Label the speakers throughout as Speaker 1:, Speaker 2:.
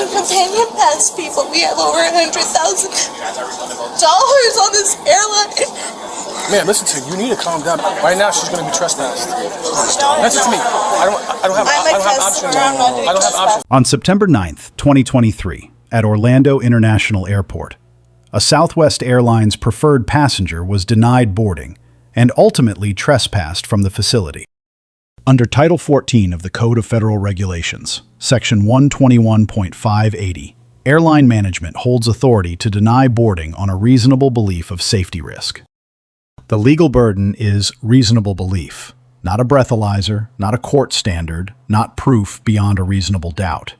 Speaker 1: companion pass people. We have over $100,000 on this airline.
Speaker 2: Man, listen to you. You need to calm down. Right now, she's going to be trespassed. Listen to me. I don't have options. I don't have options.
Speaker 3: On September 9th, 2023, at Orlando International Airport, a Southwest Airlines preferred passenger was denied boarding and ultimately trespassed from the facility. Under Title 14 of the Code of Federal Regulations, Section 121.580, airline management holds authority to deny boarding on a reasonable belief of safety risk. The legal burden is reasonable belief, not a breathalyzer, not a court standard, not proof beyond a reasonable doubt.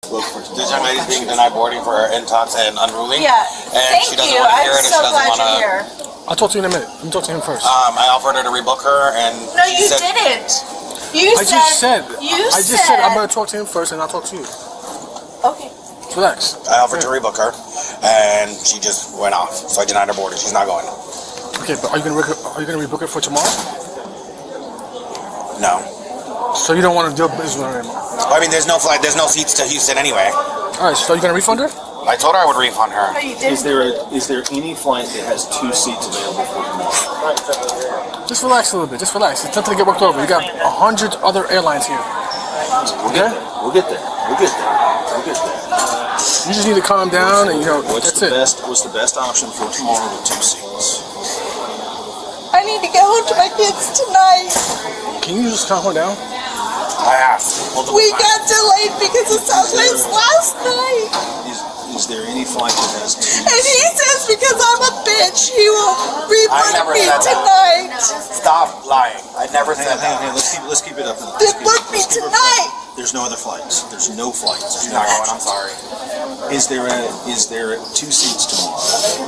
Speaker 4: This young lady's being denied boarding for her intox and unruly.
Speaker 1: Yeah,
Speaker 4: and she doesn't want to hear it.
Speaker 1: I'm so glad you're here.
Speaker 2: I'll talk to you in a minute. Let me talk to him first.
Speaker 4: I offered her to rebook her, and
Speaker 1: no, you didn't.
Speaker 2: I just said I'm going to talk to him first, and I'll talk to you.
Speaker 1: Okay.
Speaker 2: Relax.
Speaker 4: I offered to rebook her, and she just went off. So I denied her boarding. She's not going.
Speaker 2: Okay, but are you gonna rebook her for tomorrow?
Speaker 4: No.
Speaker 2: So you don't want to do business with her anymore?
Speaker 4: I mean, there's no flight. There's no seats to Houston anyway.
Speaker 2: All right. So are you gonna refund her?
Speaker 4: I told her I would refund her.
Speaker 1: No, you didn't.
Speaker 5: Is there any flight that has 2 seats available for tomorrow?
Speaker 2: Just relax a little bit. Just relax. It's nothing to get worked over. You got 100 other airlines here. Okay?
Speaker 5: We'll get there. We'll get there.
Speaker 2: You just need to calm down, and
Speaker 5: What's
Speaker 2: that's it.
Speaker 5: What's the best option for tomorrow with 2 seats?
Speaker 1: I need to get home to my kids tonight.
Speaker 2: Can you just calm her down?
Speaker 4: I asked.
Speaker 1: We got delayed because of Southwest last night.
Speaker 5: Is there any flight that has 2
Speaker 1: And he says because I'm a bitch, he will
Speaker 4: never
Speaker 1: rebook me
Speaker 4: said that.
Speaker 1: tonight.
Speaker 4: Stop lying. I never said that.
Speaker 5: Hey, let's keep it up.
Speaker 1: Rebook me tonight.
Speaker 5: There's no other flights. There's no flights.
Speaker 4: She's not going. I'm sorry.
Speaker 5: Is there 2 seats tomorrow?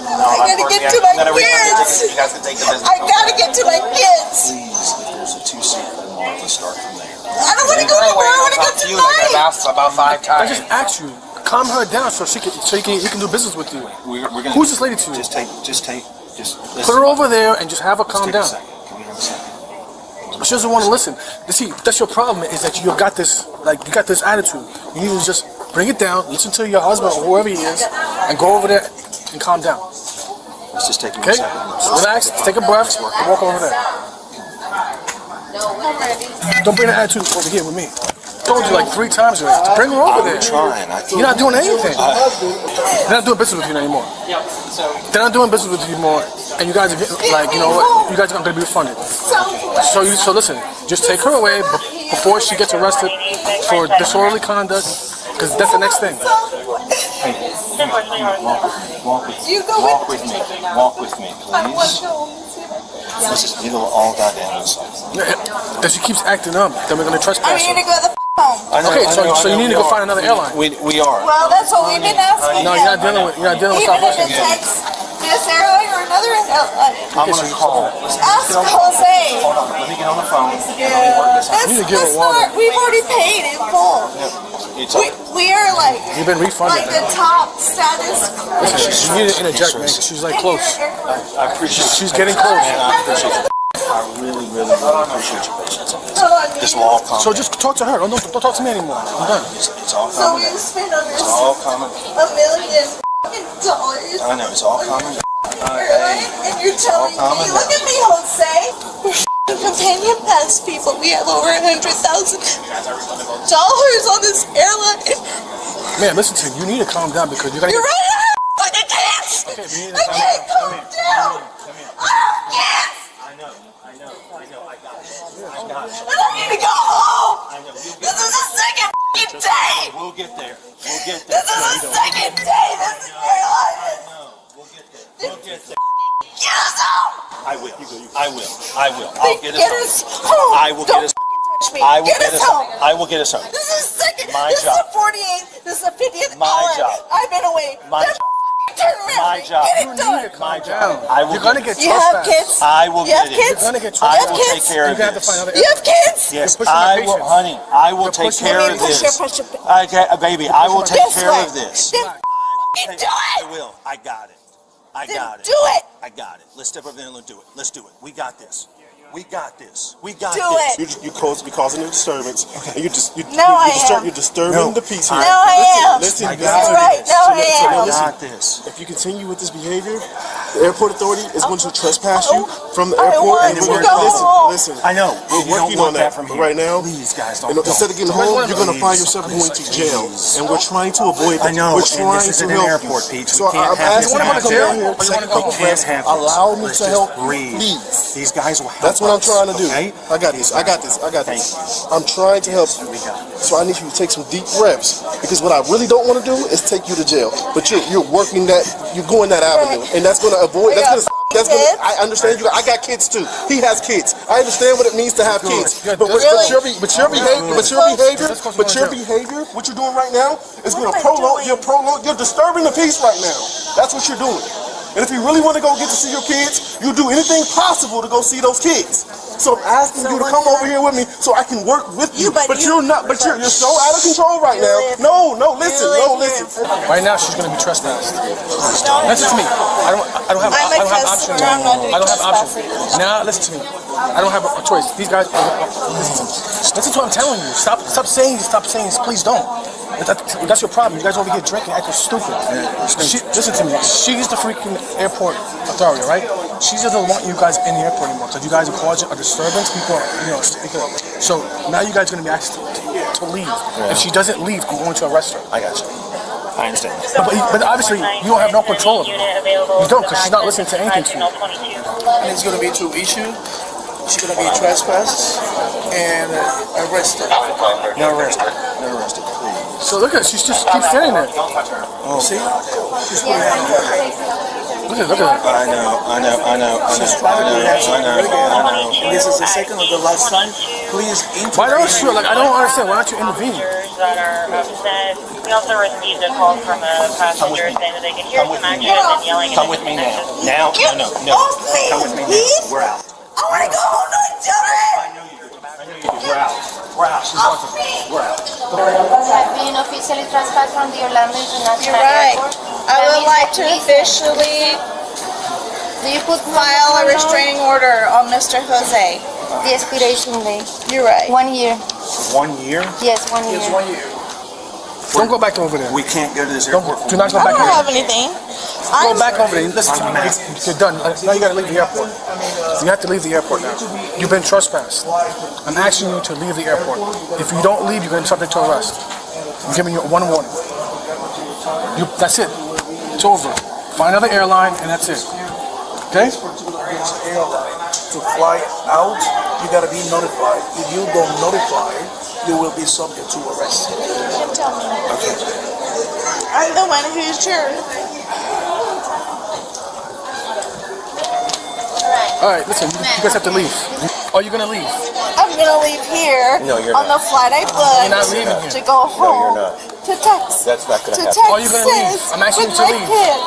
Speaker 4: No,
Speaker 1: I gotta get to my kids.
Speaker 4: You guys can take the business.
Speaker 1: I gotta get to my kids.
Speaker 5: Please, if there's a 2-seat tomorrow, let's start from there.
Speaker 1: I don't want to go tomorrow. I want to go
Speaker 4: You like I've
Speaker 1: tonight.
Speaker 4: asked about 5
Speaker 2: I
Speaker 4: times.
Speaker 2: just asked you. Calm her down so he can do business with you.
Speaker 5: We're gonna
Speaker 2: Who's this lady to you?
Speaker 5: Just
Speaker 2: Put her over there and just have her calm down.
Speaker 5: Can we have a second?
Speaker 2: She doesn't want to listen. See, that's your problem, is that you got this attitude. You need to just bring it down, listen to your husband or whoever he is, and go over there and calm down.
Speaker 5: Let's just take a
Speaker 2: Okay?
Speaker 5: second.
Speaker 2: Relax, take a breath, and walk over there.
Speaker 1: I'm ready.
Speaker 2: Don't bring that attitude over here with me. I told you like 3 times already to bring her over there.
Speaker 5: I'm trying.
Speaker 2: You're not doing anything. They're not doing business with you anymore. They're not doing business with you anymore. And you guys are getting, like, you know what? You guys are going to be refunded. So listen, just take her away before she gets arrested for disorderly conduct, because that's the next thing.
Speaker 5: Walk with me. Walk with me, please. It'll all die down inside.
Speaker 2: Because she keeps acting up, then we're going to trespass
Speaker 1: I need
Speaker 2: her.
Speaker 1: to go the home.
Speaker 2: Okay, so you need to go find another airline.
Speaker 5: We are.
Speaker 1: Well, that's what we've been asking.
Speaker 2: No, you're not dealing with Southwest.
Speaker 1: Even if it takes this airline or another airline.
Speaker 5: I'm going to call.
Speaker 1: Ask Jose.
Speaker 5: Hold on. Let me get on the phone.
Speaker 2: You need to give her water.
Speaker 1: We've already paid in full. We are like,
Speaker 2: You've been refunded.
Speaker 1: like the top status.
Speaker 2: You need to interject, man, 'cause she's like close.
Speaker 5: I appreciate
Speaker 2: She's getting close.
Speaker 5: I appreciate it. I really appreciate your patience on this. This will all calm
Speaker 2: So
Speaker 5: down.
Speaker 2: just talk to her. Don't talk to me anymore. I'm done.
Speaker 5: It's all
Speaker 1: So
Speaker 5: calming
Speaker 1: we
Speaker 5: down.
Speaker 1: spent over
Speaker 5: It's all calming down.
Speaker 1: $1 million dollars.
Speaker 5: I know, it's all calming down.
Speaker 1: And you're telling me, look at me, Jose. Companion pass people. We have over $100,000 on this airline.
Speaker 2: Man, listen to me. You need to calm down because you gotta
Speaker 1: You're
Speaker 2: get...
Speaker 1: right. I can't.
Speaker 2: Okay, you need to
Speaker 1: I
Speaker 2: calm
Speaker 1: can't
Speaker 2: down.
Speaker 1: calm down. I
Speaker 5: I know. I got it.
Speaker 1: I don't need to go home. This is the second day.
Speaker 5: We'll get there.
Speaker 1: This is the second day. This is airline.
Speaker 5: We'll get there.
Speaker 1: Get us home.
Speaker 5: I will. I'll get
Speaker 1: Get
Speaker 5: us
Speaker 1: us home.
Speaker 5: I will
Speaker 1: Don't
Speaker 5: get us.
Speaker 1: touch me.
Speaker 5: I will
Speaker 1: Get us home.
Speaker 5: I will get us home.
Speaker 1: This is the second.
Speaker 5: My
Speaker 1: this
Speaker 5: job.
Speaker 1: is the 48th. This is the 50th
Speaker 5: My
Speaker 1: hour.
Speaker 5: job.
Speaker 1: I've been away.
Speaker 5: My
Speaker 1: Just
Speaker 5: job.
Speaker 1: turn around.
Speaker 5: My job.
Speaker 1: Get
Speaker 2: You
Speaker 1: it
Speaker 2: need
Speaker 1: done.
Speaker 2: to calm down.
Speaker 5: I will
Speaker 2: You're gonna
Speaker 5: get
Speaker 2: get
Speaker 1: You have
Speaker 2: trespassed.
Speaker 1: kids?
Speaker 5: I will
Speaker 1: You have
Speaker 5: get it.
Speaker 1: kids?
Speaker 2: You're gonna get
Speaker 5: I
Speaker 2: trespassed.
Speaker 5: will
Speaker 1: kids?
Speaker 5: take care
Speaker 2: You're
Speaker 5: of
Speaker 2: gonna have to
Speaker 5: this.
Speaker 2: find other
Speaker 1: You have kids?
Speaker 5: Yes,
Speaker 2: pushing your
Speaker 5: I will,
Speaker 2: patience.
Speaker 5: honey. I will
Speaker 2: You're
Speaker 5: take
Speaker 2: pushing
Speaker 5: care
Speaker 2: your
Speaker 5: of
Speaker 2: patience.
Speaker 5: this.
Speaker 1: Push your
Speaker 5: Okay, baby, I will take
Speaker 1: This
Speaker 5: care
Speaker 1: way.
Speaker 5: of this.
Speaker 1: Then f***ing do
Speaker 5: I
Speaker 1: it.
Speaker 5: will. I got it. I
Speaker 1: Then
Speaker 5: got it.
Speaker 1: do it.
Speaker 5: I got it. Let's step over there and let's do it. Let's do it. We got this. We got this. We got
Speaker 1: Do
Speaker 5: this.
Speaker 1: it.
Speaker 6: You're causing a disturbance, and you're
Speaker 1: No, I am.
Speaker 6: you're disturbing the peace here.
Speaker 1: No, I am.
Speaker 6: Listen,
Speaker 1: Right now I am.
Speaker 5: Got this.
Speaker 6: if you continue with this behavior, the airport authority is going to trespass you from the
Speaker 1: I
Speaker 6: airport.
Speaker 1: want
Speaker 6: And
Speaker 1: to
Speaker 6: we're
Speaker 1: go home.
Speaker 6: listen.
Speaker 5: I know.
Speaker 6: We're
Speaker 5: You don't
Speaker 6: working
Speaker 5: want
Speaker 6: on that.
Speaker 5: from
Speaker 6: But
Speaker 5: here.
Speaker 6: right now,
Speaker 5: Please, guys, don't.
Speaker 6: instead of getting home, you're going to find yourself going to jail. And we're trying to avoid that.
Speaker 5: I know.
Speaker 6: We're
Speaker 5: And
Speaker 6: trying
Speaker 5: this
Speaker 6: to
Speaker 5: isn't an
Speaker 6: help
Speaker 5: airport,
Speaker 6: you.
Speaker 5: Pete.
Speaker 6: So
Speaker 5: We can't
Speaker 6: I'm
Speaker 5: have
Speaker 6: asking
Speaker 5: this
Speaker 6: you to come
Speaker 5: happen.
Speaker 6: down here, take a couple
Speaker 5: We
Speaker 6: breaths,
Speaker 5: can't have
Speaker 6: allow me
Speaker 5: this.
Speaker 6: to
Speaker 5: Let's
Speaker 6: help
Speaker 5: just
Speaker 6: you,
Speaker 5: breathe.
Speaker 6: please.
Speaker 5: These guys will help
Speaker 6: That's what I'm
Speaker 5: us,
Speaker 6: trying to do.
Speaker 5: okay?
Speaker 6: I got this. I got this. I got this. I'm trying to help you.
Speaker 5: We got this.
Speaker 6: So I need you to take some deep breaths because what I really don't want to do is take you to jail. But you're working that, you're going that avenue, and that's going to avoid. That's going to. I understand you. I got kids too. He has kids. I understand what it means to have kids. But your behavior, what you're doing right now is going to prolong. You're disturbing the peace right now. That's what you're doing. And if you really want to go get to see your kids, you'll do anything possible to go see those kids. So I'm asking you to come over here with me so I can work with you. But you're not. But you're so out of control right now. No, listen.
Speaker 2: Right now, she's gonna be trespassed. Listen to me. I don't have options. I don't have options. Now, listen to me. I don't have a choice. These guys. Listen to what I'm telling you. Stop saying. Please don't. That's your problem. You guys over here drinking, acting stupid. Listen to me. She's the freaking airport authority, right? She doesn't want you guys in the airport anymore because you guys are causing a disturbance. People, so now you guys are gonna be asked to leave. If she doesn't leave, I'm going to arrest her.
Speaker 5: I got you. I understand.
Speaker 2: But obviously, you don't have no control of her. You don't, because she's not listening to anything to you.
Speaker 7: And it's going to be two issues. She's going to be trespassed and arrested.
Speaker 5: No arrested. No arrested. Please.
Speaker 2: So look at her. She just keeps standing there.
Speaker 7: Oh, see?
Speaker 2: Look at her.
Speaker 5: I know.
Speaker 7: She's trying to relax. And this is the second or the last time. Please intervene.
Speaker 2: Why don't you? I don't understand. Why don't you intervene?
Speaker 8: That are upset. We also received a call from a passenger saying that they could hear some action and yelling.
Speaker 5: Come with me now. No. Come with me now. We're out.
Speaker 1: I want to go home to my children.
Speaker 5: We're out. We're out.
Speaker 9: Have been officially transferred from the Orlando International
Speaker 1: You're right.
Speaker 9: Airport.
Speaker 1: I would like to officially
Speaker 9: Do you put
Speaker 1: file a restraining order on Mr. Jose.
Speaker 9: the expiration date?
Speaker 1: You're right.
Speaker 9: 1 year.
Speaker 5: 1 year?
Speaker 9: Yes, 1 year.
Speaker 2: Don't go back over there.
Speaker 5: We can't go to this airport.
Speaker 2: Do not go
Speaker 1: I
Speaker 2: back
Speaker 1: don't have
Speaker 2: there.
Speaker 1: anything.
Speaker 2: Go back over there. Listen to me. You're done. Now you got to leave the airport. You have to leave the airport now. You've been trespassed. I'm asking you to leave the airport. If you don't leave, you're going to be subject to arrest. I'm giving you one warning. That's it. It's over. Find another airline, and that's it. Okay?
Speaker 7: To fly out, you got to be notified. If you don't notify, you will be subject to arrest.
Speaker 1: I'm the one who's sure.
Speaker 2: All right, listen. You guys have to leave. Are you going to leave?
Speaker 1: I'm gonna leave here
Speaker 5: No, you're
Speaker 1: on the flight I
Speaker 2: You're not
Speaker 1: booked
Speaker 2: leaving here.
Speaker 1: to go home
Speaker 5: not.
Speaker 1: to Texas.
Speaker 5: That's not gonna
Speaker 1: to
Speaker 5: happen.
Speaker 1: Texas
Speaker 2: Are you gonna leave? I'm asking you
Speaker 1: with
Speaker 2: to
Speaker 1: my
Speaker 2: leave.
Speaker 1: kids.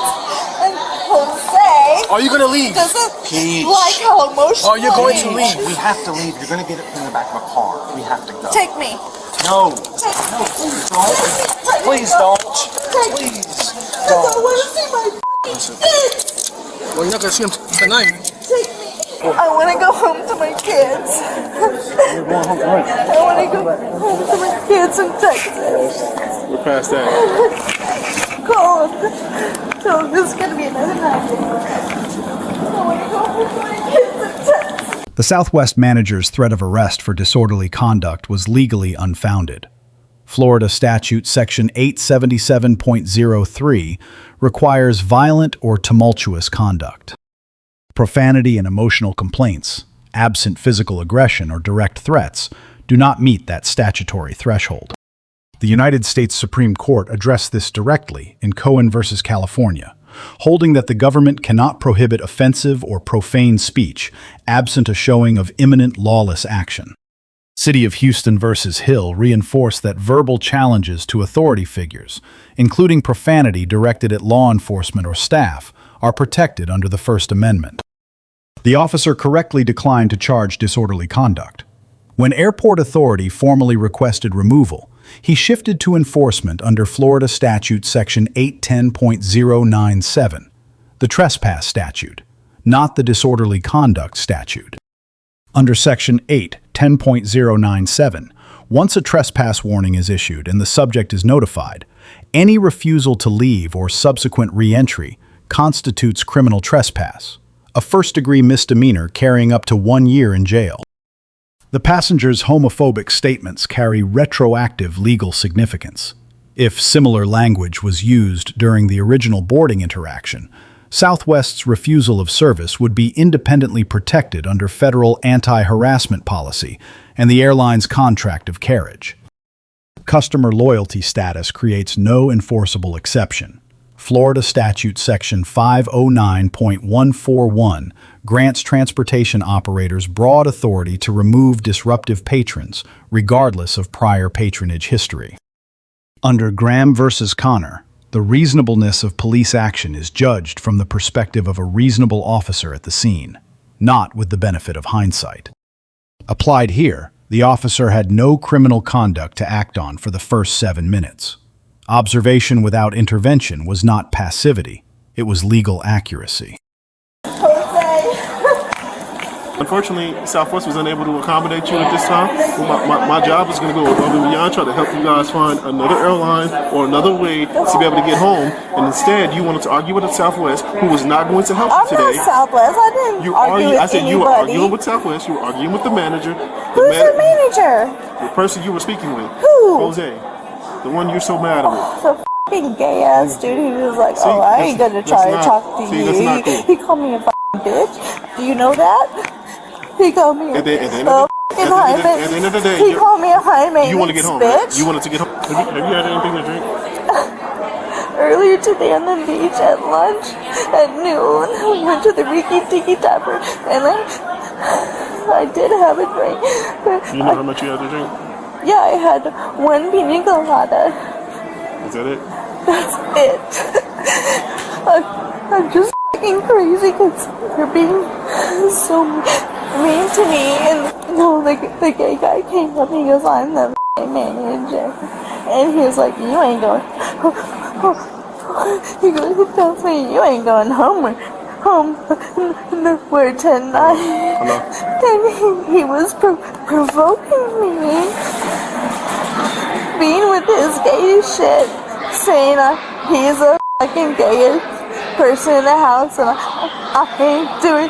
Speaker 1: And Jose
Speaker 2: Are you going to leave?
Speaker 1: doesn't
Speaker 5: Pete.
Speaker 1: like how emotional
Speaker 2: Are you going to
Speaker 1: he
Speaker 2: leave?
Speaker 5: We have to leave. You're going to get it in the back of a car. We have to go.
Speaker 1: Take me.
Speaker 5: No.
Speaker 1: Take me.
Speaker 5: Please don't.
Speaker 1: Take me. I don't want to see my fucking kids.
Speaker 2: Well, you're not going to see him tonight.
Speaker 1: Take me. I want to go home to my kids.
Speaker 2: You're going home tonight.
Speaker 1: I want to go home to my kids in Texas.
Speaker 2: We're past that.
Speaker 1: God. So this is going to be another night. I want to go home to my kids in Texas.
Speaker 3: The Southwest manager's threat of arrest for disorderly conduct was legally unfounded. Florida Statute Section 877.03 requires violent or tumultuous conduct. Profanity and emotional complaints, absent physical aggression or direct threats, do not meet that statutory threshold. The United States Supreme Court addressed this directly in Cohen v. California, holding that the government cannot prohibit offensive or profane speech absent a showing of imminent lawless action. City of Houston v. Hill reinforced that verbal challenges to authority figures, including profanity directed at law enforcement or staff, are protected under the First Amendment. The officer correctly declined to charge disorderly conduct. When airport authority formally requested removal, he shifted to enforcement under Florida Statute Section 810.097, the Trespass statute, not the Disorderly Conduct statute. Under Section 810.097, once a trespass warning is issued and the subject is notified, Any refusal to leave or subsequent re-entry constitutes criminal trespass, a first-degree misdemeanor carrying up to 1 year in jail. The passenger's homophobic statements carry retroactive legal significance. If similar language was used during the original boarding interaction, Southwest's refusal of service would be independently protected under federal anti-harassment policy and the airline's Contract of Carriage. Customer loyalty status creates no enforceable exception. Florida Statute Section 509.141 grants transportation operators broad authority to remove disruptive patrons, regardless of prior patronage history. Under Graham v. Connor, the reasonableness of police action is judged from the perspective of a reasonable officer at the scene, not with the benefit of hindsight. Applied here, the officer had no criminal conduct to act on for the first 7 minutes. Observation without intervention was not passivity, it was legal accuracy.
Speaker 6: Unfortunately, Southwest was unable to accommodate you at this time. My job is going to go above and beyond, try to help you guys find another airline or another way to be able to get home. And instead, you wanted to argue with Southwest, who was not going to help you today.
Speaker 1: I'm not Southwest. I didn't argue with
Speaker 6: I said
Speaker 1: anybody.
Speaker 6: You were arguing with Southwest. You were arguing with the manager.
Speaker 1: Who's the manager?
Speaker 6: The person you were speaking with.
Speaker 1: Who?
Speaker 6: Jose. The one you're so mad with.
Speaker 1: The fucking gay ass dude who was like, oh, I ain't gonna try to talk to you.
Speaker 6: That's not cool.
Speaker 1: He called me a fucking bitch. Do you know that? He called me a fucking high-maintenance.
Speaker 6: At the end of the day,
Speaker 1: he called me a high-maintenance
Speaker 6: you want to get home,
Speaker 1: bitch.
Speaker 6: right? You wanted to get home. Have you had anything to drink?
Speaker 1: Earlier today on the beach at lunch at noon, we went to the Riki Tiki Tapper, and I did have a drink.
Speaker 6: You know how much you had to drink?
Speaker 1: Yeah, I had 1 pina colada.
Speaker 6: Is that it?
Speaker 1: That's it. I'm just fucking crazy because you're being so mean to me. And no, the gay guy came up and he goes, I'm the manager. And he was like, you ain't going. He tells me, you ain't going home nowhere tonight.
Speaker 6: Hello?
Speaker 1: And he was provoking me, being with his gay shit, saying he's a fucking gay person in the house and I ain't doing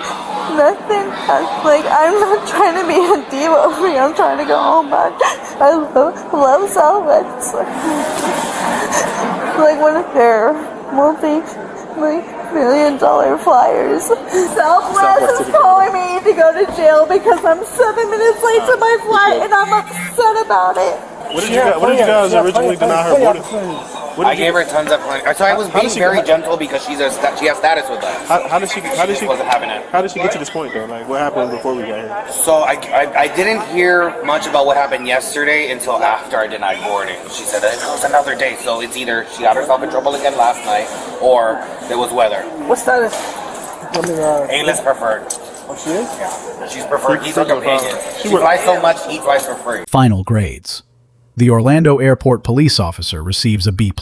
Speaker 1: nothing. I'm not trying to be a diva over here. I'm trying to go home back. I love Southwest. Like one of their multi-million-dollar flyers. Southwest is calling me to go to jail because I'm 7 minutes late to my flight and I'm upset about it.
Speaker 6: What did you guys originally deny her boarding?
Speaker 10: I gave her tons of money. So I was being very gentle because she has status with us.
Speaker 6: How did she
Speaker 10: wasn't having it.
Speaker 6: How did she get to this point though? Like what happened before we got here?
Speaker 10: So I didn't hear much about what happened yesterday until after I denied boarding. She said that it was another day, so it's either she got herself in trouble again last night or there was weather.
Speaker 7: What status?
Speaker 10: A-list preferred.
Speaker 7: Oh, she is?
Speaker 10: Yeah. She's preferred. He's her companion. She flies so much, he flies for free.
Speaker 3: Final grades. The Orlando Airport police officer receives a B+.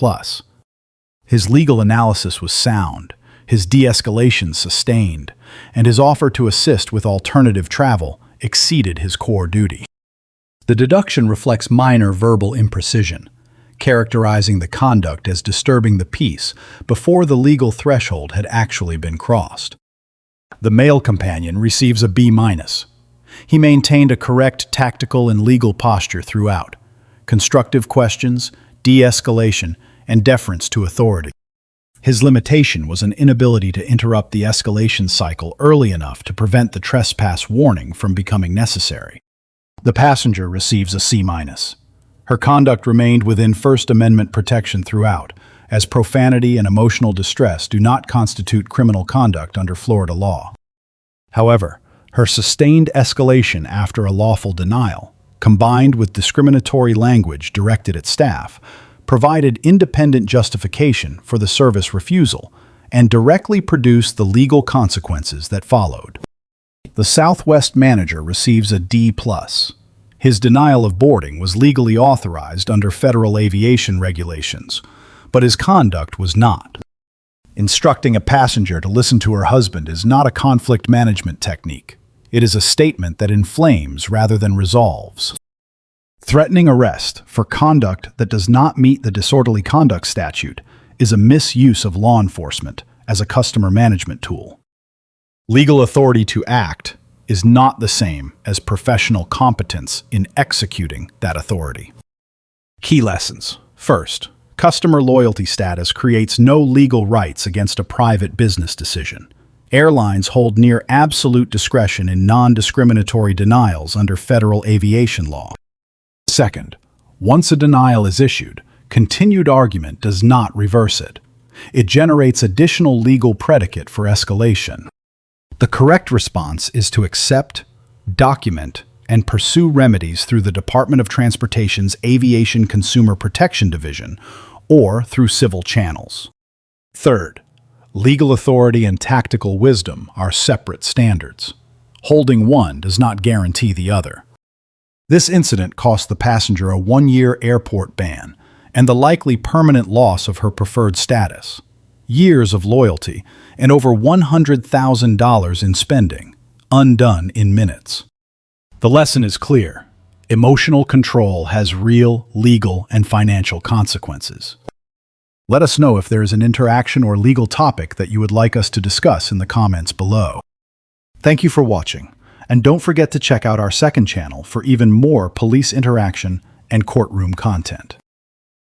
Speaker 3: His legal analysis was sound, his de-escalation sustained, and his offer to assist with alternative travel exceeded his core duty. The deduction reflects minor verbal imprecision, characterizing the conduct as disturbing the peace before the legal threshold had actually been crossed. The male companion receives a B-. He maintained a correct tactical and legal posture throughout, constructive questions, de-escalation, and deference to authority. His limitation was an inability to interrupt the escalation cycle early enough to prevent the trespass warning from becoming necessary. The passenger receives a C-. Her conduct remained within First Amendment protection throughout, as profanity and emotional distress do not constitute criminal conduct under Florida law. However, her sustained escalation after a lawful denial, combined with discriminatory language directed at staff, provided independent justification for the service refusal and directly produced the legal consequences that followed. The Southwest manager receives a D+. His denial of boarding was legally authorized under federal aviation regulations, but his conduct was not. Instructing a passenger to listen to her husband is not a conflict management technique. It is a statement that inflames rather than resolves. Threatening arrest for conduct that does not meet the disorderly conduct statute is a misuse of law enforcement as a customer management tool. Legal authority to act is not the same as professional competence in executing that authority. Key lessons. First, customer loyalty status creates no legal rights against a private business decision. Airlines hold near absolute discretion in non-discriminatory denials under federal aviation law. Second, once a denial is issued, continued argument does not reverse it. It generates additional legal predicate for escalation. The correct response is to accept, document, and pursue remedies through the Department of Transportation's Aviation Consumer Protection Division or through civil channels. Third, legal authority and tactical wisdom are separate standards. Holding one does not guarantee the other. This incident cost the passenger a 1-year airport ban and the likely permanent loss of her preferred status, years of loyalty, and over $100,000 in spending, undone in minutes. The lesson is clear. Emotional control has real legal and financial consequences. Let us know if there is an interaction or legal topic that you would like us to discuss in the comments below. Thank you for watching, and don't forget to check out our second channel for even more police interaction and courtroom content.